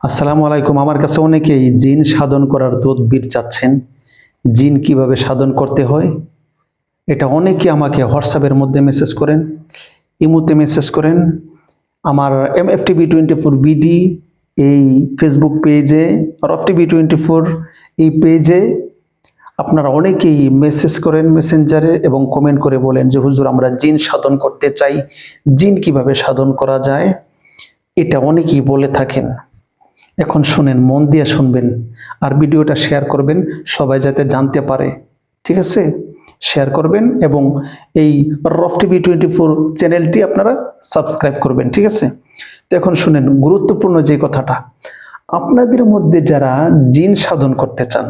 আসসালামু আলাইকুম। আমার কাছে অনেকেই জিন সাধন করার তদবির চাচ্ছেন। জিন কিভাবে সাধন করতে হয় এটা অনেকে আমাকে হোয়াটসঅ্যাপের মধ্যে মেসেজ করেন, ইমোতে মেসেজ করেন, আমার MFTV24 BD এই ফেসবুক পেজে, RFTV24 এই পেজে আপনারা অনেকেই মেসেজ করেন মেসেঞ্জারে এবং কমেন্ট করে বলেন যে হুজুর আমরা জিন সাধন করতে চাই, জিন কিভাবে সাধন করা যায় এটা অনেকেই বলে থাকেন। এখন শুনেন, মন দিয়ে শুনবেন আর ভিডিওটা শেয়ার করবেন সবাই যাতে জানতে পারে, ঠিক আছে? শেয়ার করবেন এবং এই RFTV24 চ্যানেলটি আপনারা সাবস্ক্রাইব করবেন, ঠিক আছে? তো এখন শুনেন গুরুত্বপূর্ণ যে কথাটা, আপনাদের মধ্যে যারা জিন সাধন করতে চান,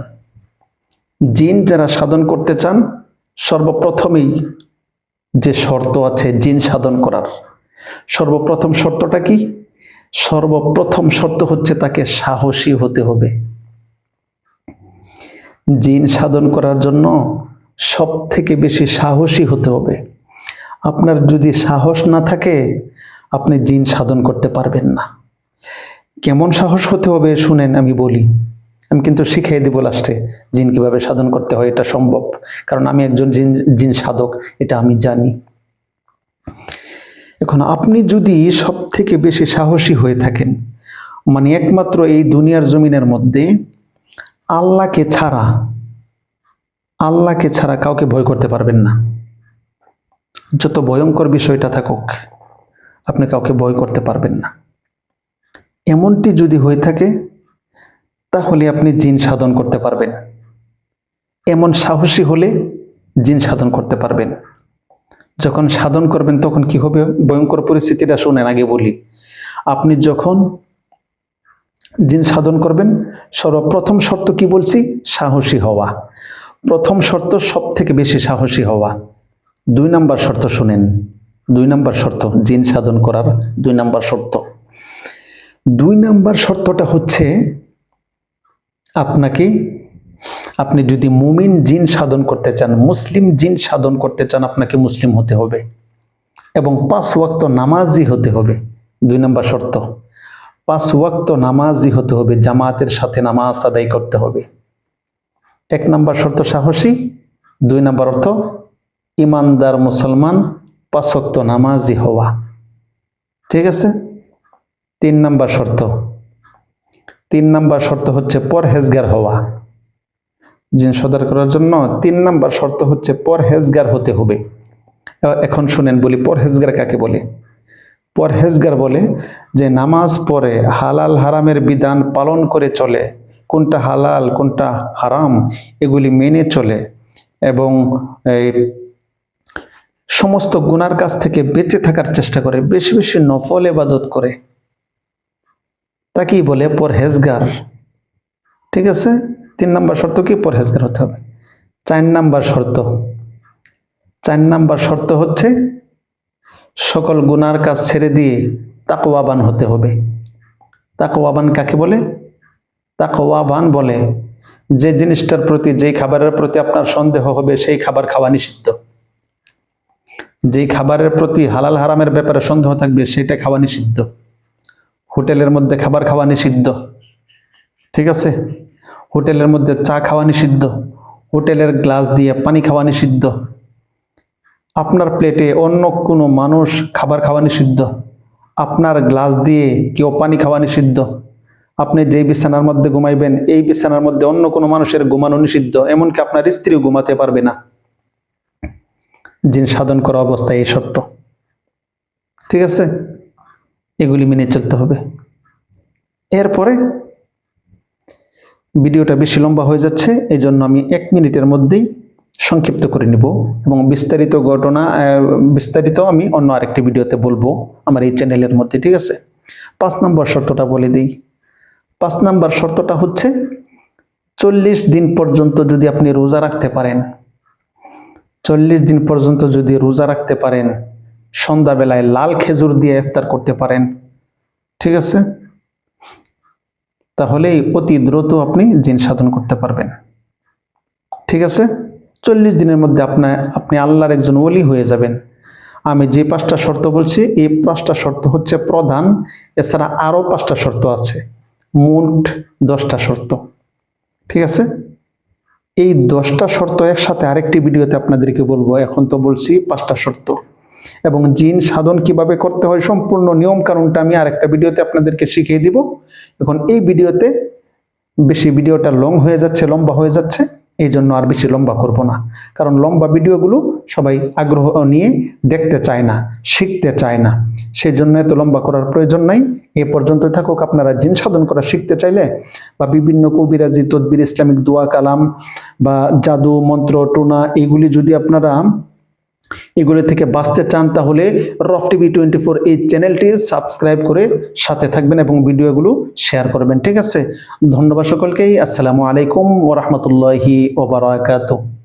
জিন যারা সাধন করতে চান, সর্বপ্রথমেই যে শর্ত আছে জিন সাধন করার, সর্বপ্রথম শর্তটা কি? সর্বপ্রথম শর্ত হচ্ছে তাকে সাহসী হতে হবে। জিন সাধন করার জন্য সব থেকে বেশি সাহসী হতে হবে। আপনার যদি সাহস না থাকে আপনি জিন সাধন করতে পারবেন না। কেমন সাহস হতে হবে শুনেন, আমি বলি, আমি কিন্তু শিখিয়ে দেব লাস্টে জিন কিভাবে সাধন করতে হয়, এটা সম্ভব, কারণ আমি একজন জিন সাধক, এটা আমি জানি। এখন আপনি যদি সব থেকে বেশি সাহসী হয়ে থাকেন, মানে একমাত্র এই দুনিয়ার জমিনের মধ্যে আল্লাহকে ছাড়া কাউকে ভয় করতে পারবেন না। যত ভয়ঙ্কর বিষয়টা থাকুক আপনি কাউকে ভয় করতে পারবেন না। এমনটি যদি হয়ে থাকে তাহলে আপনি জিন সাধন করতে পারবেন। এমন সাহসী হলে জিন সাধন করতে পারবেন। যখন সাধন করবেন তখন কি হবে ভয়ঙ্কর পরিস্থিতিটা শুনেন, আগে বলি। আপনি যখন জিন সাধন করবেন সর্বপ্রথম শর্ত কি বলছি? সাহসী হওয়া। প্রথম শর্ত সব থেকে বেশি সাহসী হওয়া। 2 নাম্বার শর্ত শুনেন, 2 নাম্বার শর্ত জিন সাধন করার 2 নাম্বার শর্ত। 2 নাম্বার শর্তটা হচ্ছে আপনি যদি মুমিন জিন সাধন করতে চান, মুসলিম জিন সাধন করতে চান, আপনাকে মুসলিম হতে হবে এবং 5 ওয়াক্ত নামাজি হতে হবে। 2 নাম্বার শর্ত 5 ওয়াক্ত নামাজি হতে হবে, জামাতের সাথে নামাজ আদায় করতে হবে। 1 নাম্বার শর্ত সাহসী, 2 নাম্বার অর্থ ইমানদার মুসলমান, 5 ওয়াক্ত নামাজি হওয়া, ঠিক আছে? 3 নাম্বার শর্ত হচ্ছে পরহেজগার হওয়া। জিন সাধন করার জন্য 3 নাম্বার শর্ত হচ্ছে পরহেজগার হতে হবে। এখন শুনেন, বলি পরহেজগার কাকে বলে? পরহেজগার বলে যে নামাজ পড়ে হালাল হারামের বিধান পালন করে চলে, কোনটা হালাল কোনটা হারাম এগুলি মেনে চলে এবং সমস্ত গুনার কাছ থেকে বেঁচে থাকার চেষ্টা করে, বেশি বেশি নফল ইবাদত করে, তাকেই বলে পরহেজগার, ঠিক আছে? 3 নাম্বার শর্ত কি? পরহেজগার হতে হবে। 4 নাম্বার শর্ত হচ্ছে সকল গুনার কাজ ছেড়ে দিয়ে তাকওয়াবান হতে হবে। তাকওয়াবান কাকে বলে? তাকওয়াবান বলে যে জিনিসটার প্রতি, যেই খাবারের প্রতি আপনার সন্দেহ হবে সেই খাবার খাওয়া নিষিদ্ধ। যেই খাবারের প্রতি হালাল হারামের ব্যাপারে সন্দেহ থাকবে সেটা খাওয়া নিষিদ্ধ। হোটেলের মধ্যে খাবার খাওয়া নিষিদ্ধ, ঠিক আছে? হোটেলের মধ্যে চা খাওয়া নিষিদ্ধ, হোটেলের গ্লাস দিয়ে পানি খাওয়া নিষিদ্ধ, আপনার প্লেটে অন্য কোনো মানুষ খাবার খাওয়া নিষিদ্ধ, আপনার গ্লাস দিয়ে কেউ পানি খাওয়া নিষিদ্ধ, আপনি যেই বিছানার মধ্যে ঘুমাইবেন এই বিছানার মধ্যে অন্য কোনো মানুষের ঘুমানো নিষিদ্ধ, এমনকি আপনার স্ত্রীও ঘুমাতে পারবে না জিন সাধন করা অবস্থায়, এই শর্ত, ঠিক আছে? এগুলি মেনে চলতে হবে। এরপরে ভিডিওটা বেশি লম্বা হয়ে যাচ্ছে, এই জন্য আমি 1 মিনিটের মধ্যেই সংক্ষিপ্ত করে নিব এবং বিস্তারিত আমি অন্য আরেকটি ভিডিওতে বলবো আমার এই চ্যানেলের মধ্যে, ঠিক আছে? 5 নম্বর শর্তটা বলে দিই। 5 নম্বর শর্তটা হচ্ছে 40 দিন পর্যন্ত যদি আপনি রোজা রাখতে পারেন, 40 দিন পর্যন্ত যদি রোজা রাখতে পারেন, সন্ধ্যাবেলায় লাল খেজুর দিয়ে ইফতার করতে পারেন, ঠিক আছে? তাহলেই অতি দ্রুত আপনি জিন সাধন করতে পারবেন, ঠিক আছে? 40 দিনের মধ্যে আপনি আল্লাহর একজন ওলি হয়ে যাবেন। আমি যে 5টা শর্ত বলছি এই 5টা শর্ত হচ্ছে প্রধান, এছাড়া আরো 5টা শর্ত আছে। মোট 10টা শর্ত। ঠিক আছে, এই 10টা শর্ত একসাথে আরেকটি ভিডিওতে আপনাদেরকে বলবো। এখন তো বলছি 5টা শর্ত, এবং জিন সাধন কিভাবে করতে হয় সম্পূর্ণ নিয়ম কানুনটা আমি আরেকটা ভিডিওতে আপনাদেরকে শিখিয়ে দিব। এখন এই ভিডিওতে ভিডিওটা লম্বা হয়ে যাচ্ছে, এই জন্য আর বেশি লম্বা করব না, কারণ লম্বা ভিডিওগুলো সবাই আগ্রহ নিয়ে দেখতে চায় না, শিখতে চায় না, সেই জন্য এত লম্বা করার প্রয়োজন নাই। এ পর্যন্ত থাকুক। আপনারা জিন সাধন করা শিখতে চাইলে বা বিভিন্ন কবিরাজি, তদবির, ইসলামিক দোয়া কালাম বা জাদু মন্ত্র টোনা এগুলি যদি আপনারা এগুলি থেকে বাঁচতে চান, তাহলে রফ টিভি 24 এই চ্যানেলটি সাবস্ক্রাইব করে সাথে থাকবেন এবং ভিডিওগুলো শেয়ার করবেন। ঠিক আছে, ধন্যবাদ সকলকেই। আসসালামু আলাইকুম ওয়া রাহমাতুল্লাহি ওয়া বারাকাতুহু।